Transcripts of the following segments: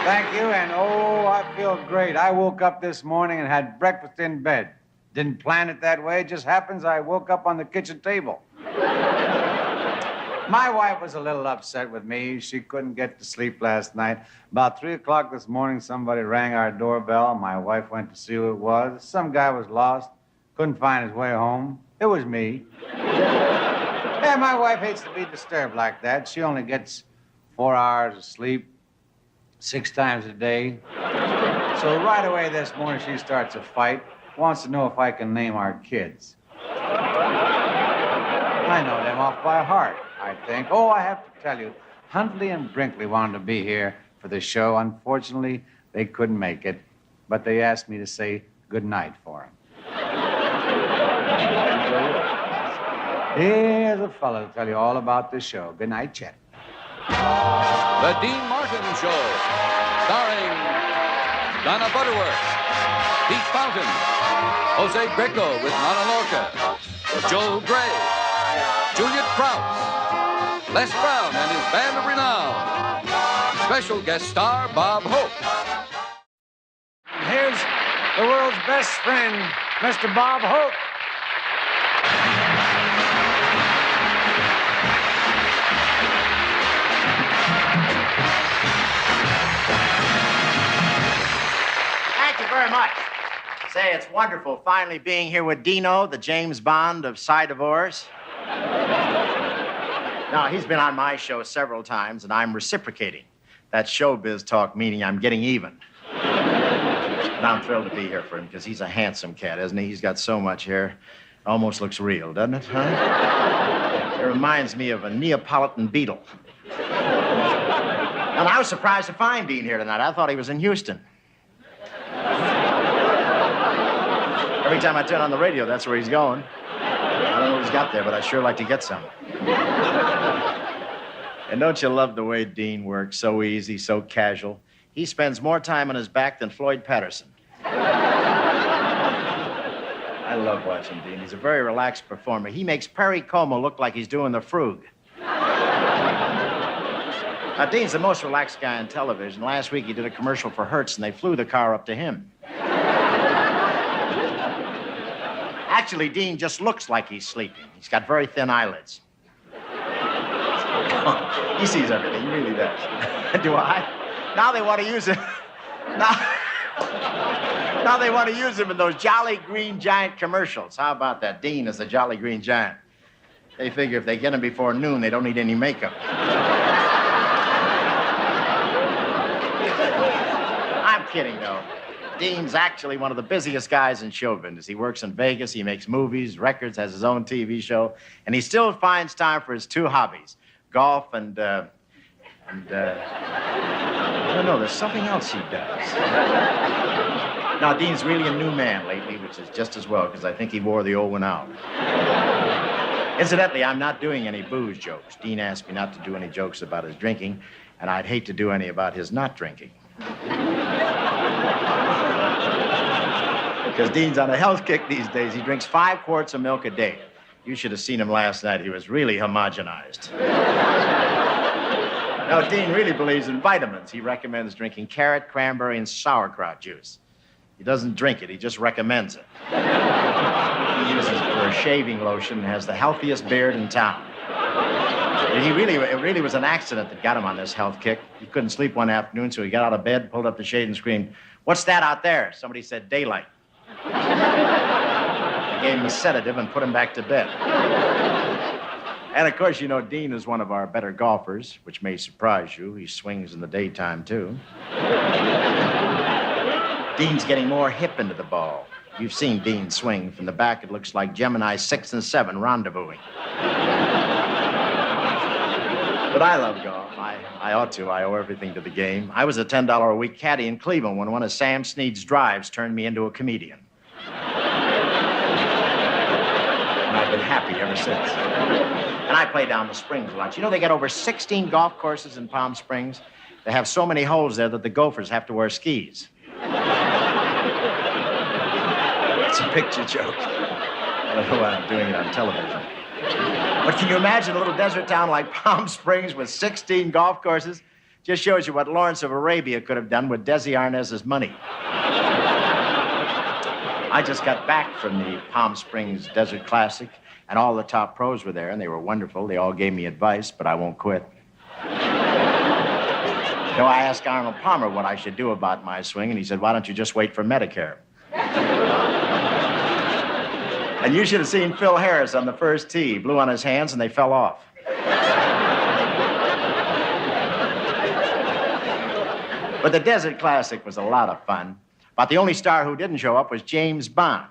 Thank you, and I feel great. I woke up this morning and had breakfast in bed. Didn't plan it that way. It just happens I woke up on the kitchen table. My wife was a little upset with me. She couldn't get to sleep last night. About 3 o'clock this morning, somebody rang our doorbell. My wife went to see who it was. Some guy was lost. Couldn't find his way home. It was me. Yeah, my wife hates to be disturbed like that. She only gets 4 hours of sleep 6 times a day. So right away this morning, she starts a fight. Wants to know if I can name our kids. I know them off by heart, I think. I have to tell you, Huntley and Brinkley wanted to be here for the show. Unfortunately, they couldn't make it, but they asked me to say good night for them. Here's a fellow to tell you all about the show. Good night, Chet. The Dean Martin Show, starring Donna Butterworth, Pete Fountain, Jose Greco with Nana Lorca, Joe Gray, Juliet Prowse, Les Brown and his band of renown. Special guest star Bob Hope. Here's the world's best friend, Mr. Bob Hope. Thank you very much. Say, it's wonderful finally being here with Dino, the James Bond of Sci-Divorce. Now, he's been on my show several times, and I'm reciprocating. That showbiz talk meaning I'm getting even. And I'm thrilled to be here for him, because he's a handsome cat, isn't he? He's got so much hair. It almost looks real, doesn't it, huh? It reminds me of a Neapolitan beetle. And I was surprised to find Dean here tonight. I thought he was in Houston. Every time I turn on the radio, that's where he's going. I don't know what he's got there, but I'd sure like to get some. And don't you love the way Dean works? So easy, so casual. He spends more time on his back than Floyd Patterson. I love watching Dean. He's a very relaxed performer. He makes Perry Como look like he's doing the Frug. Now, Dean's the most relaxed guy on television. Last week, he did a commercial for Hertz, and they flew the car up to him. Actually, Dean just looks like he's sleeping. He's got very thin eyelids. He sees everything. He really does. Do I? Now they want to use him. Now they want to use him in those Jolly Green Giant commercials. How about that? Dean is the Jolly Green Giant. They figure if they get him before noon, they don't need any makeup. I'm kidding, though. Dean's actually one of the busiest guys in show business. He works in Vegas, he makes movies, records, has his own TV show, and he still finds time for his 2 hobbies, golf and I don't know, there's something else he does. Now, Dean's really a new man lately, which is just as well, because I think he wore the old one out. Incidentally, I'm not doing any booze jokes. Dean asked me not to do any jokes about his drinking, and I'd hate to do any about his not drinking. Because Dean's on a health kick these days. He drinks 5 quarts of milk a day. You should have seen him last night. He was really homogenized. Now, Dean really believes in vitamins. He recommends drinking carrot, cranberry, and sauerkraut juice. He doesn't drink it. He just recommends it. He uses it for a shaving lotion and has the healthiest beard in town. It really was an accident that got him on this health kick. He couldn't sleep one afternoon, so he got out of bed, pulled up the shade, and screamed, "What's that out there?" Somebody said, "Daylight." I gave him a sedative and put him back to bed. And, of course, you know, Dean is one of our better golfers, which may surprise you. He swings in the daytime, too. Dean's getting more hip into the ball. You've seen Dean swing. From the back, it looks like Gemini 6 and 7 rendezvousing. But I love golf. I ought to. I owe everything to the game. I was a $10 a week caddy in Cleveland when one of Sam Snead's drives turned me into a comedian. And I've been happy ever since. And I play down the Springs a lot. You know, they got over 16 golf courses in Palm Springs. They have so many holes there that the gophers have to wear skis. It's a picture joke. I don't know why I'm doing it on television. But can you imagine a little desert town like Palm Springs with 16 golf courses? Just shows you what Lawrence of Arabia could have done with Desi Arnaz's money. I just got back from the Palm Springs Desert Classic, and all the top pros were there, and they were wonderful. They all gave me advice, but I won't quit. So I asked Arnold Palmer what I should do about my swing, and he said, why don't you just wait for Medicare? And you should have seen Phil Harris on the first tee. He blew on his hands, and they fell off. But the Desert Classic was a lot of fun. But the only star who didn't show up was James Bond.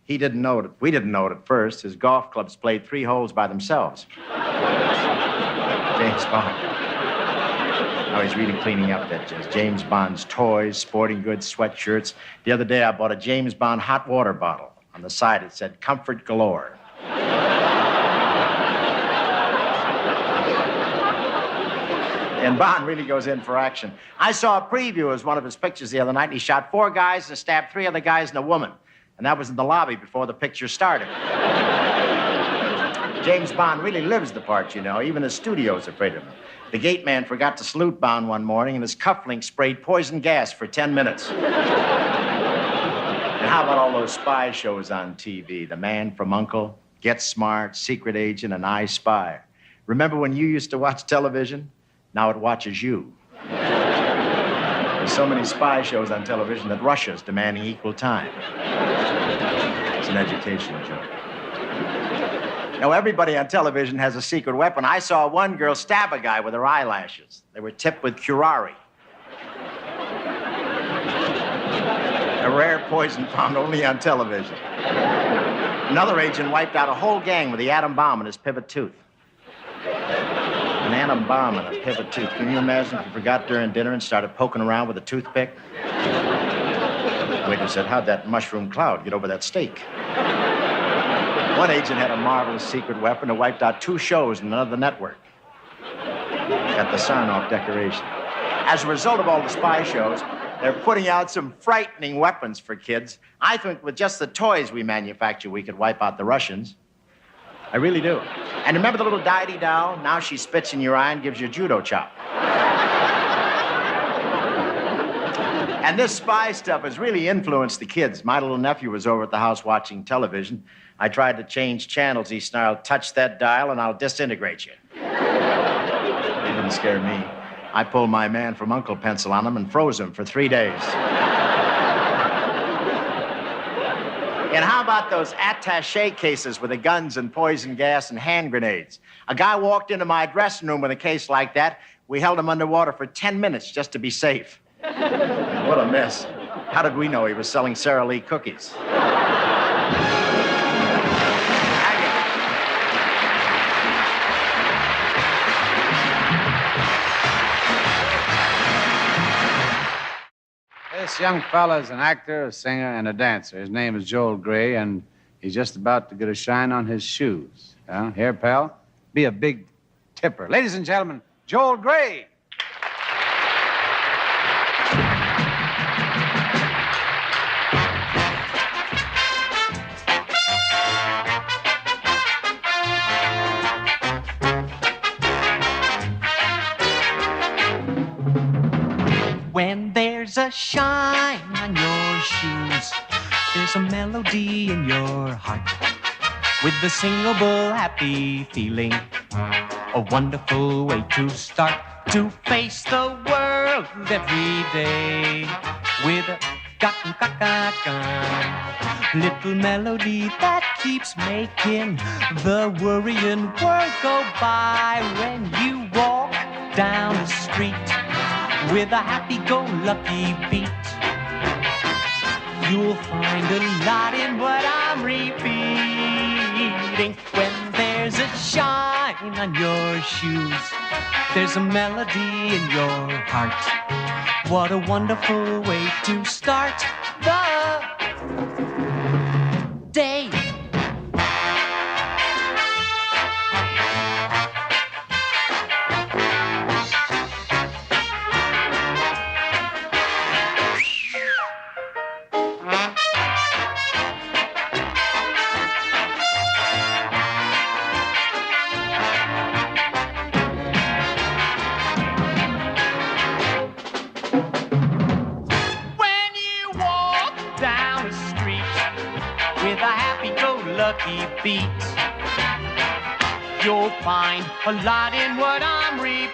We didn't know it at first. His golf clubs played 3 holes by themselves. James Bond. Now he's really cleaning up that jazz. James Bond's toys, sporting goods, sweatshirts. The other day I bought a James Bond hot water bottle. On the side it said, comfort galore. And Bond really goes in for action. I saw a preview of one of his pictures the other night, and he shot 4 guys and stabbed 3 other guys and a woman. And that was in the lobby before the picture started. James Bond really lives the part, you know. Even the studio's afraid of him. The gate man forgot to salute Bond one morning, and his cufflinks sprayed poison gas for 10 minutes. And how about all those spy shows on TV? The Man from U.N.C.L.E., Get Smart, Secret Agent, and I Spy. Remember when you used to watch television? Now it watches you. There's so many spy shows on television that Russia's demanding equal time. It's an educational joke. Now, everybody on television has a secret weapon. I saw one girl stab a guy with her eyelashes. They were tipped with curare. A rare poison found only on television. Another agent wiped out a whole gang with the atom bomb in his pivot tooth. An atom bomb and a pivot tooth. Can you imagine if you forgot during dinner and started poking around with a toothpick? Waiter said, how'd that mushroom cloud get over that steak? One agent had a marvelous secret weapon that wiped out 2 shows in another network. Got the Sarnoff decoration. As a result of all the spy shows, they're putting out some frightening weapons for kids. I think with just the toys we manufacture, we could wipe out the Russians. I really do. And remember the little deity doll? Now she spits in your eye and gives you a judo chop. And this spy stuff has really influenced the kids. My little nephew was over at the house watching television. I tried to change channels. He snarled, touch that dial and I'll disintegrate you. He didn't scare me. I pulled my Man from U.N.C.L.E. pencil on him and froze him for 3 days. And how about those attaché cases with the guns and poison gas and hand grenades? A guy walked into my dressing room with a case like that. We held him underwater for 10 minutes just to be safe. What a mess. How did we know he was selling Sara Lee cookies? This young fella's an actor, a singer, and a dancer. His name is Joel Grey, and he's just about to get a shine on his shoes. Here, pal, be a big tipper. Ladies and gentlemen, Joel Grey. When there's a shine on your shoes, there's a melody in your heart. With the singable happy feeling, a wonderful way to start to face the world every day. With a little melody that keeps making the worrying world go by. When you walk down the street with a happy-go-lucky beat, you'll find a lot in what I'm repeating. When there's a shine on your shoes, there's a melody in your heart. What a wonderful way to start the day. lucky beat. You'll find a lot in what I'm repeating.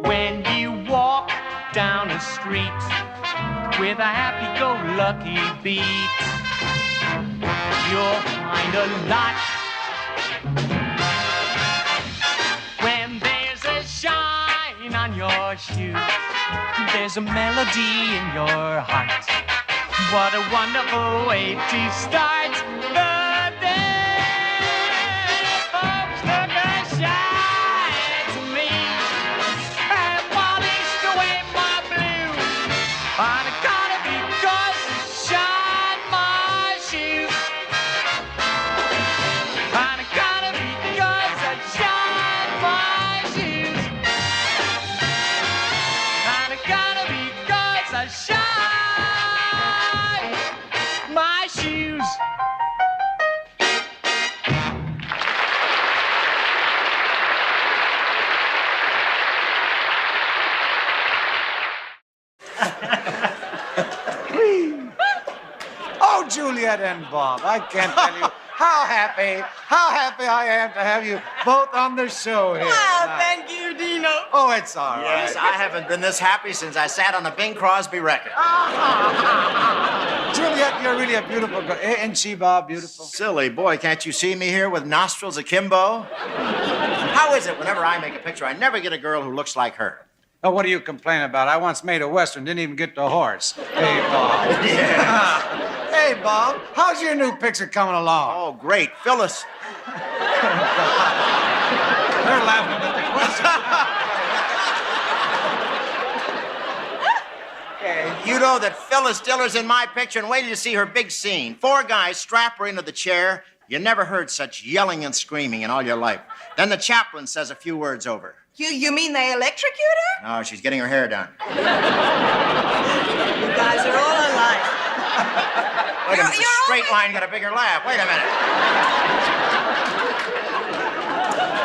When you walk down the street with a happy-go-lucky beat, you'll find a lot. When there's a shine on your shoe, there's a melody in your heart. What a wonderful way to start the day. Folks, look a shine to me. And polished away my blues. On account of because shine my shoes. On account of because I shine my shoes. On account of because I shine my shoes. Oh, Juliet and Bob, I can't tell you how happy I am to have you both on the show here. Thank you, Dino. Oh, it's all right. Yes, I haven't been this happy since I sat on the Bing Crosby record. Juliet, you're really a beautiful girl. Ain't she, Bob, beautiful? Silly boy, can't you see me here with nostrils akimbo? How is it whenever I make a picture, I never get a girl who looks like her? Oh, what do you complain about? I once made a Western, didn't even get the horse. Hey, Bob. Yeah. Hey, Bob, how's your new picture coming along? Oh, great. Phyllis. They're laughing at the question. You know that Phyllis Diller's in my picture, and wait till you see her big scene. 4 guys strap her into the chair. You never heard such yelling and screaming in all your life. Then the chaplain says a few words over. You mean they electrocute her? No, she's getting her hair done. You guys are all alike. Wait a minute, the straight line got a bigger laugh. Wait a minute.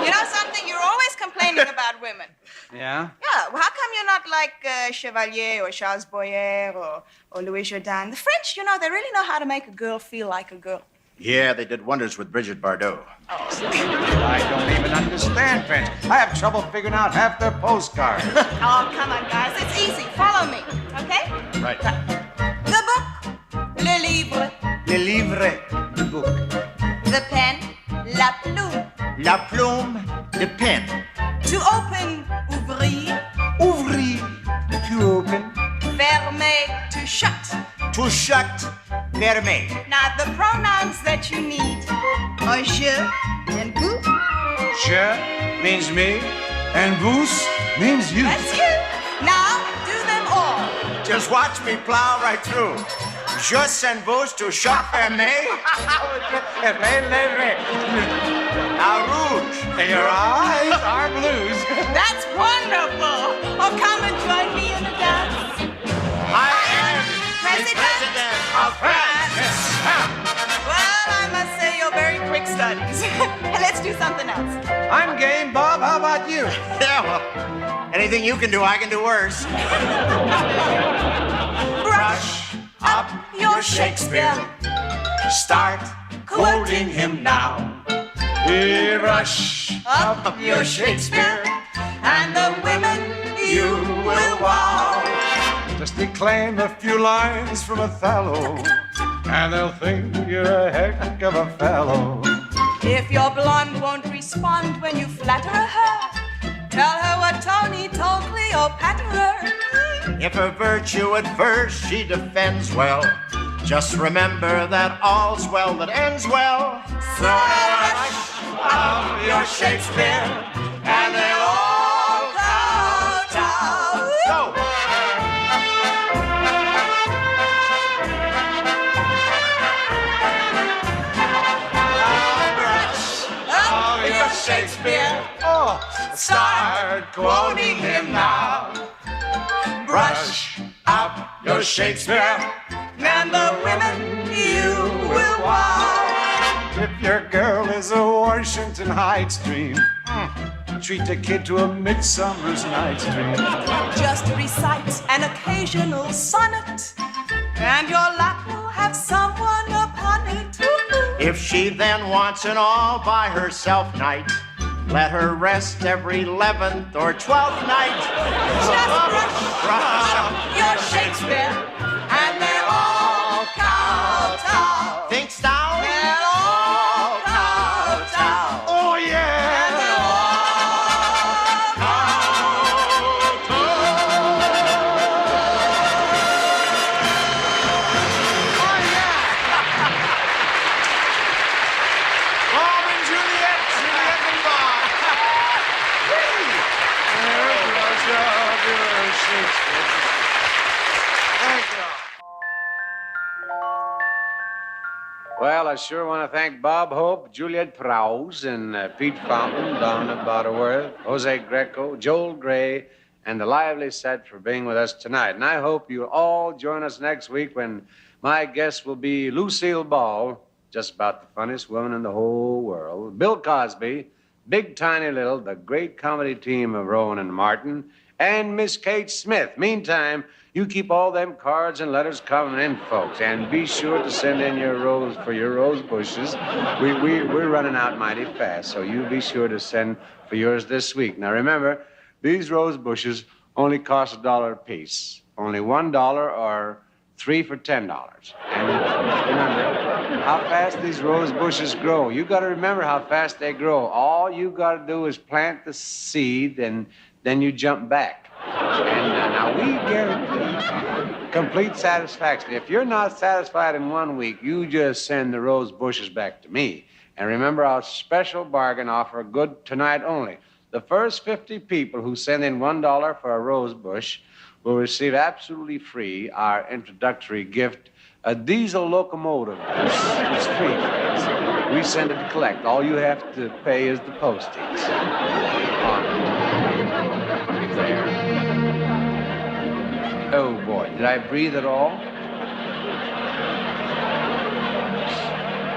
You know something? You're always complaining about women. Yeah? Yeah, well, how come you're not like Chevalier or Charles Boyer or Louis Jourdan? The French, you know, they really know how to make a girl feel like a girl. Yeah, they did wonders with Brigitte Bardot. I don't even understand French. I have trouble figuring out half their postcards. Oh, come on, guys. It's easy. Follow me, okay? Right. The book, le livre, Le livre, the book. the pen, la plume. La plume, the pen. To open, ouvrir, Ouvrir, to open. fermer, to shut. To shut, fermer. Now, the pronouns that you need are je and vous. Je means me, and vous means you. That's you. Now, do them all. Just watch me plow right through. Je sens vous to shut, fermer. À rouge. And your eyes are blues. That's wonderful. Oh, come and join me in a dance. I am President of France. Well, I must say you're very quick studies. Let's do something else. I'm game, Bob. How about you? Yeah, well, anything you can do, I can do worse. Brush up your Shakespeare. Start quoting him now. Hey, rush Up your Shakespeare. And the women you will wow. Just declaim a few lines from Othello, and they'll think you're a heck of a fellow. If your blonde won't respond when you flatter her, tell her what Tony told Cleopatra. If her virtue at first she defends well, Just remember that all's well that ends well. So rush of your Shakespeare, and they all kowtow. Go! Shakespeare, oh, start quoting him now. Brush up your Shakespeare, and the women you will wow. If your girl is a Washington Heights dream, treat the kid to a Midsummer's Night's Dream. Just recite an occasional sonnet, and your lap will have someone upon it. If she then wants an all by herself night, let her rest every 11th or 12th night. Just brush up your Shakespeare, and they'll all kowtow. Thinks thou? They'll all kowtow. Oh, yeah! And they'll all kowtow. Oh, yeah! Bob and Juliet, Juliet and Bob. Well, I sure want to thank Bob Hope, Juliet Prowse, and Pete Fountain, Donna Butterworth, Jose Greco, Joel Gray, and the lively set for being with us tonight. And I hope you'll all join us next week when my guest will be Lucille Ball, just about the funniest woman in the whole world, Bill Cosby, Big Tiny Little, the great comedy team of Rowan and Martin, and Miss Kate Smith. Meantime, you keep all them cards and letters coming in, folks, and be sure to send in your rose bushes. We're running out mighty fast, so you be sure to send for yours this week. Now remember, these rose bushes only cost $1 a piece. Only $1 or 3 for $10. And remember how fast these rose bushes grow. You got to remember how fast they grow. All you got to do is plant the seed, and then you jump back. And now we guarantee complete satisfaction. If you're not satisfied in 1 week, you just send the rose bushes back to me. And remember our special bargain offer, good tonight only. The first 50 people who send in $1 for a rose bush will receive absolutely free our introductory gift, a diesel locomotive. It's free, friends. We send it to collect. All you have to pay is the postage. There. Oh, boy. Did I breathe at all?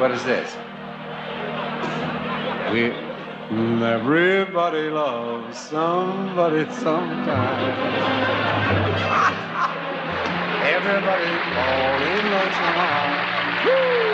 What is this? Everybody loves somebody sometime. Everybody all in love somehow. Woo!